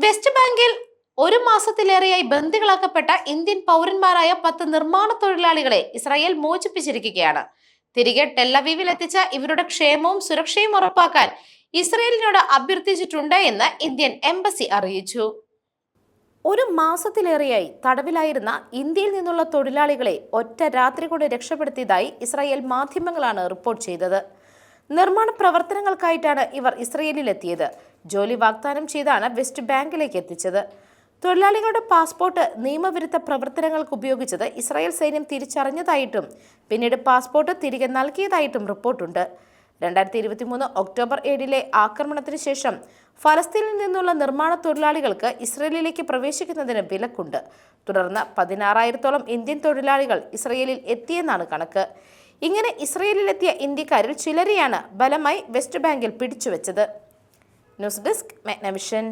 West ബാങ്കിൽ ഒരു മാസത്തിലേറെയായി ബന്ദികളാക്കപ്പെട്ട Indian പൗരന്മാരായ 10 നിർമ്മാണ തൊഴിലാളികളെ ഇസ്രായേൽ മോചിപ്പിച്ചിരിക്കുകയാണ്. തിരികെ ടെല്ലവീവിൽ എത്തിച്ച ഇവരുടെ ക്ഷേമവും സുരക്ഷയും ഉറപ്പാക്കാൻ ഇസ്രായേലിനോട് അഭ്യർത്ഥിച്ചിട്ടുണ്ട് എന്ന് ഇന്ത്യൻ എംബസി അറിയിച്ചു. ഒരു മാസത്തിലേറെയായി തടവിലായിരുന്ന ഇന്ത്യയിൽ നിന്നുള്ള തൊഴിലാളികളെ ഒറ്റ രാത്രി കൊണ്ട് രക്ഷപ്പെടുത്തിയതായി ഇസ്രായേൽ മാധ്യമങ്ങളാണ് റിപ്പോർട്ട് ചെയ്തത്. നിർമ്മാണ പ്രവർത്തനങ്ങൾക്കായിട്ടാണ് ഇവർ ഇസ്രയേലിലെത്തിയത്. ജോലി വാഗ്ദാനം ചെയ്താണ് വെസ്റ്റ് ബാങ്കിലേക്ക് എത്തിച്ചത്. തൊഴിലാളികളുടെ പാസ്പോർട്ട് നിയമവിരുദ്ധ പ്രവർത്തനങ്ങൾക്ക് ഉപയോഗിച്ചത് ഇസ്രായേൽ സൈന്യം തിരിച്ചറിഞ്ഞതായിട്ടും പിന്നീട് പാസ്പോർട്ട് തിരികെ നൽകിയതായിട്ടും റിപ്പോർട്ടുണ്ട്. 2023 ഒക്ടോബർ 7 ആക്രമണത്തിന് ശേഷം ഫലസ്തീനിൽ നിന്നുള്ള നിർമ്മാണ തൊഴിലാളികൾക്ക് ഇസ്രയേലിലേക്ക് പ്രവേശിക്കുന്നതിന് വിലക്കുണ്ട്. തുടർന്ന് 16,000-ഓളം ഇന്ത്യൻ തൊഴിലാളികൾ ഇസ്രയേലിൽ എത്തിയെന്നാണ് കണക്ക്. ഇങ്ങനെ ഇസ്രയേലിലെത്തിയ ഇന്ത്യക്കാരിൽ ചിലരെയാണ് ബലമായി വെസ്റ്റ് ബാങ്കിൽ പിടിച്ചുവെച്ചത്. News desk മെഗ്നവിഷൻ.